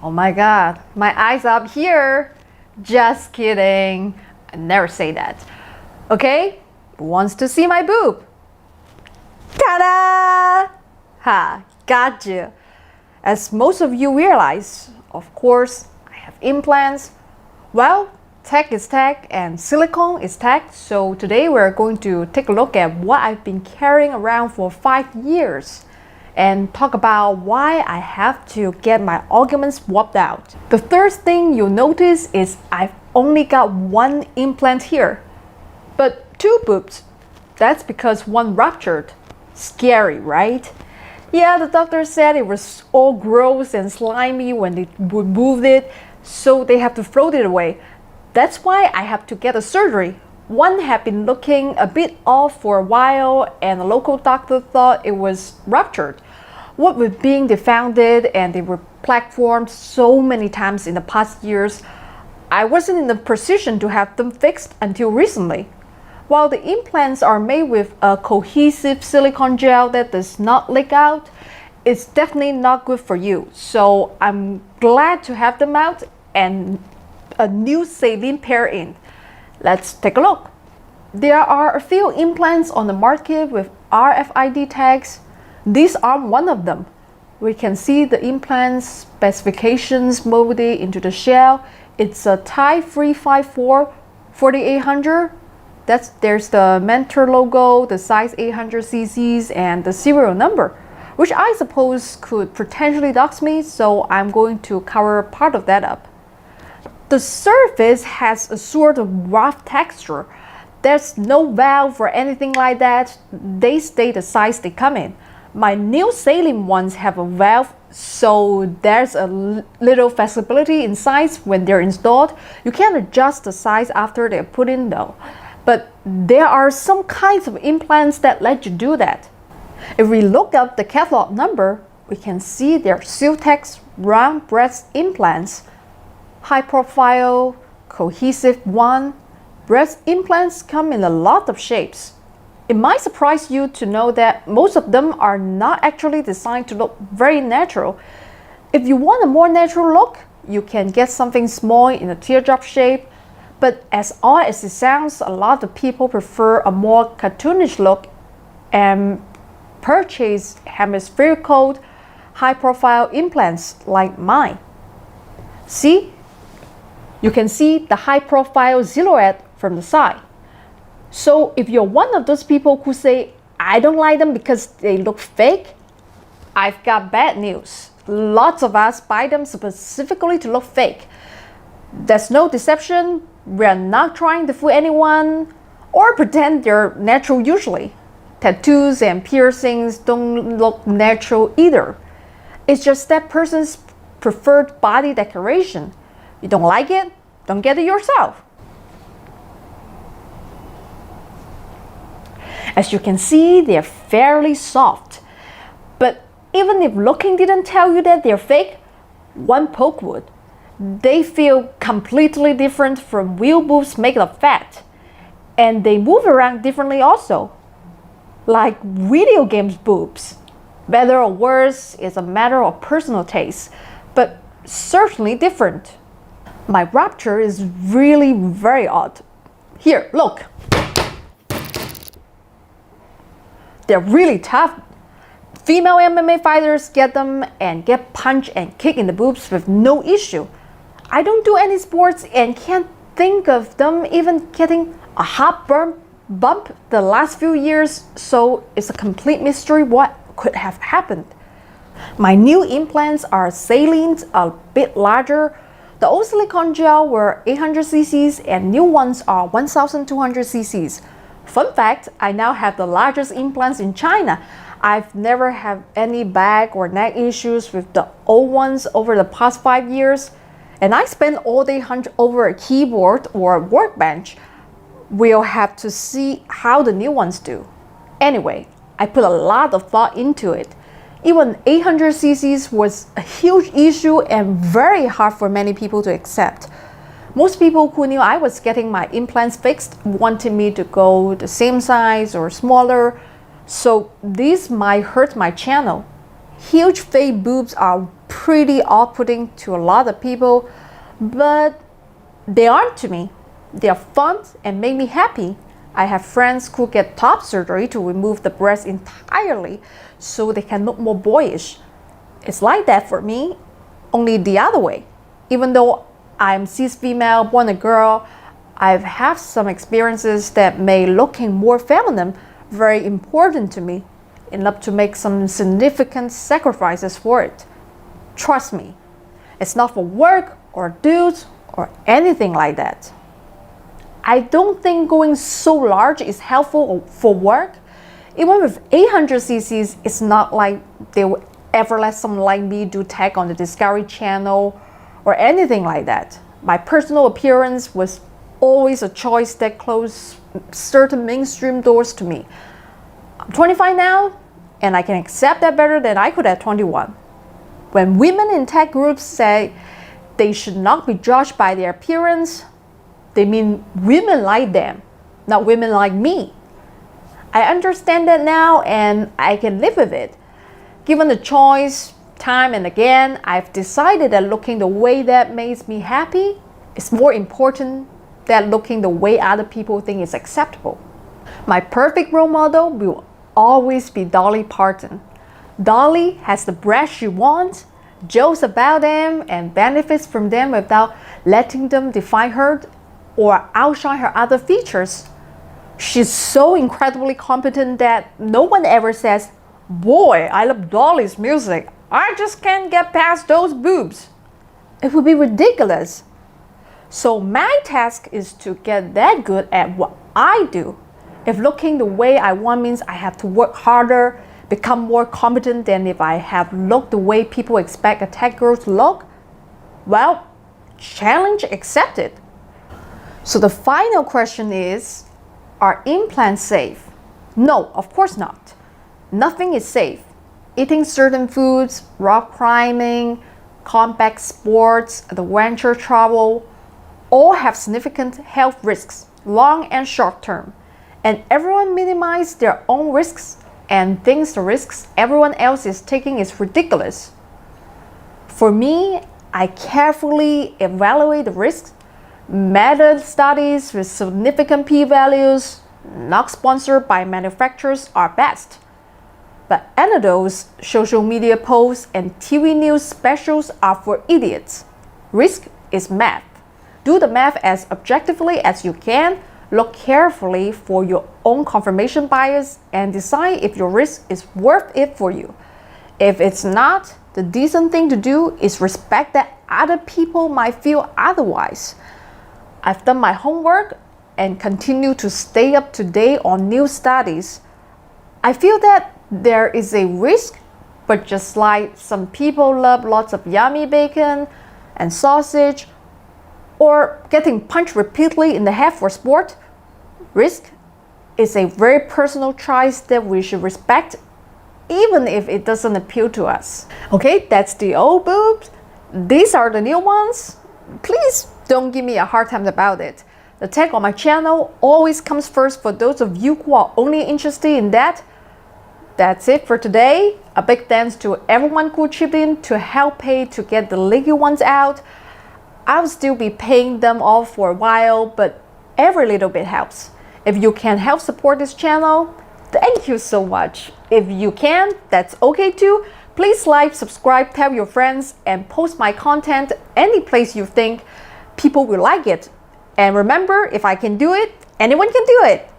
Oh my god, my eyes up here. Just kidding. I never say that. Okay, who wants to see my boob? Ta-da! Ha, gotcha. As most of you realize, of course, I have implants. Well, tech is tech and silicone is tech. So today we're going to take a look at what I've been carrying around for 5 years and talk about why I have to get my arguments swapped out. The first thing you'll notice is I've only got one implant here, but 2 boobs. That's because one ruptured. Scary, right? Yeah, the doctor said it was all gross and slimy when they removed it, so they have to throw it away. That's why I have to get a surgery. One had been looking a bit off for a while and a local doctor thought it was ruptured. What with being defounded and they were plaque formed so many times in the past years, I wasn't in the position to have them fixed until recently. While the implants are made with a cohesive silicone gel that does not leak out, it's definitely not good for you. So I'm glad to have them out and a new saline pair in. Let's take a look. There are a few implants on the market with RFID tags. These are one of them. We can see the implant specifications molded into the shell. It's a Type 354 4800. There's the Mentor logo, the size 800 cc's, and the serial number, which I suppose could potentially dox me, so I'm going to cover part of that up. The surface has a sort of rough texture. There's no valve or anything like that. They stay the size they come in. My new saline ones have a valve, so there's a little flexibility in size when they're installed. You can adjust the size after they're put in though. But there are some kinds of implants that let you do that. If we look up the catalog number, we can see they're Siltex round breast implants. High profile, cohesive one. Breast implants come in a lot of shapes. It might surprise you to know that most of them are not actually designed to look very natural. If you want a more natural look, you can get something small in a teardrop shape. But as odd as it sounds, a lot of people prefer a more cartoonish look and purchase hemispherical, high-profile implants like mine. See? You can see the high-profile silhouette from the side. So if you're one of those people who say, I don't like them because they look fake, I've got bad news. Lots of us buy them specifically to look fake. There's no deception. We're not trying to fool anyone or pretend they're natural usually. Tattoos and piercings don't look natural either. It's just that person's preferred body decoration. You don't like it? Don't get it yourself. As you can see, they're fairly soft. But even if looking didn't tell you that they're fake, one poke would. They feel completely different from real boobs made of fat. And they move around differently also. Like video games boobs. Better or worse is a matter of personal taste, but certainly different. My rupture is really very odd. Here, look. They're really tough. Female MMA fighters get them and get punched and kicked in the boobs with no issue. I don't do any sports and can't think of them even getting a hot bump the last few years, so it's a complete mystery what could have happened. My new implants are salines, a bit larger. The old silicone gel were 800 cc's and new ones are 1200 cc's. Fun fact, I now have the largest implants in China. I've never had any back or neck issues with the old ones over the past 5 years. And I spend all day hunched over a keyboard or a workbench. We'll have to see how the new ones do. Anyway, I put a lot of thought into it. Even 800 cc's was a huge issue and very hard for many people to accept. Most people who knew I was getting my implants fixed wanted me to go the same size or smaller, so this might hurt my channel. Huge fake boobs are pretty off-putting to a lot of people, but they aren't to me. They are fun and make me happy. I have friends who get top surgery to remove the breast entirely so they can look more boyish. It's like that for me, only the other way. Even though I'm cis female, born a girl, I've had some experiences that made looking more feminine very important to me, enough to make some significant sacrifices for it. Trust me, it's not for work or dudes or anything like that. I don't think going so large is helpful for work. Even with 800 cc's, it's not like they will ever let someone like me do tech on the Discovery Channel or anything like that. My personal appearance was always a choice that closed certain mainstream doors to me. I'm 25 now, and I can accept that better than I could at 21. When women in tech groups say they should not be judged by their appearance, they mean women like them, not women like me. I understand that now, and I can live with it. Given the choice, time and again, I've decided that looking the way that makes me happy is more important than looking the way other people think is acceptable. My perfect role model will always be Dolly Parton. Dolly has the breasts she wants, jokes about them, and benefits from them without letting them define her or outshine her other features. She's so incredibly competent that no one ever says, "Boy, I love Dolly's music. I just can't get past those boobs." It would be ridiculous. So my task is to get that good at what I do. If looking the way I want means I have to work harder, become more competent than if I have looked the way people expect a tech girl to look, well, challenge accepted. So the final question is, are implants safe? No, of course not. Nothing is safe. Eating certain foods, rock climbing, combat sports, adventure travel, all have significant health risks, long and short term. And everyone minimizes their own risks and thinks the risks everyone else is taking is ridiculous. For me, I carefully evaluate the risks. Meta studies with significant p-values, not sponsored by manufacturers, are best. But anecdotes, social media posts, and TV news specials are for idiots. Risk is math. Do the math as objectively as you can, look carefully for your own confirmation bias, and decide if your risk is worth it for you. If it's not, the decent thing to do is respect that other people might feel otherwise. I've done my homework and continue to stay up to date on new studies. I feel that there is a risk, but just like some people love lots of yummy bacon and sausage, or getting punched repeatedly in the head for sport, risk is a very personal choice that we should respect, even if it doesn't appeal to us. Okay, that's the old boobs. These are the new ones. Please don't give me a hard time about it. The tech on my channel always comes first for those of you who are only interested in that. That's it for today. A big thanks to everyone who chipped in to help pay to get the legal ones out. I'll still be paying them off for a while, but every little bit helps. If you can help support this channel, thank you so much. If you can, that's okay too. Please like, subscribe, tell your friends, and post my content any place you think people will like it. And remember, if I can do it, anyone can do it.